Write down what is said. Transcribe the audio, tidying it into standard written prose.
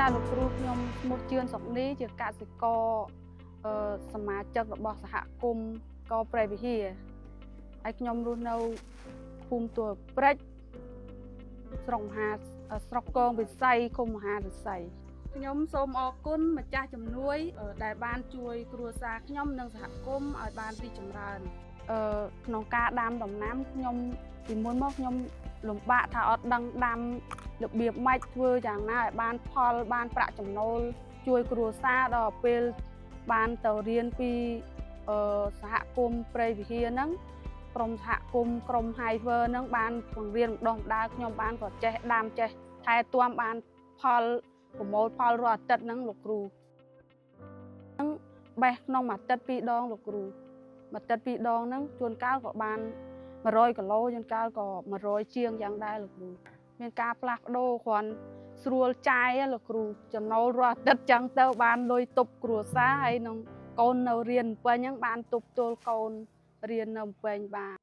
ចាលោកគ្រូខ្ញុំឈ្មោះជឿនសុកនីជាកសិករសមាជិករបស់សហគមន៍កព្រៃវិហារហើយខ្ញុំរស់នៅភូមិទួលព្រិចស្រុកកងវិស័យឃុំមហារិស័យខ្ញុំសូមអរគុណម្ចាស់ជំនួយដែលបានជួយគ្រួសារខ្ញុំនិងសហគមន៍ឲ្យបានរីកចម្រើនក្នុងការដាំដំណាំខ្ញុំពីមុនមកខ្ញុំលំបាកថាអត់ដឹងដាំរបៀបម៉េចធ្វើយ៉ាងណាឲ្យបានផលបានប្រាក់ចំណូលជួយគ្រួសារដល់ពេលបានទៅរៀនពីសហគមន៍ព្រៃវិហារហ្នឹងក្រុមសហគមន៍ក្រុម Hiver ហ្នឹងបានបង្រៀនម្ដងម្ដងខ្ញុំបានក៏ចេះដាំចេះថែទាំបានផលប្រមូលផលរាល់អាទិត្យហ្នឹងលោកគ្រូហ្នឹងបេះក្នុងមួយអាទិត្យ2ដងលោកគ្រូមួយអាទិត្យ2ដងហ្នឹងជួនកាលក៏បាន100គីឡូជួនកាលក៏100ជាងយ៉ាងដែរលោកគ្រូមានការផ្លាស់ប្ដូរគ្រាន់ស្រួលចាយលោកគ្រូចំណូលរាល់អាទិត្យចឹងទៅបានលុយទប់គ្រួសារហើយនឹងកូននៅរៀនពេញហ្នឹងបានទប់ទល់កូនរៀននៅពេញបាន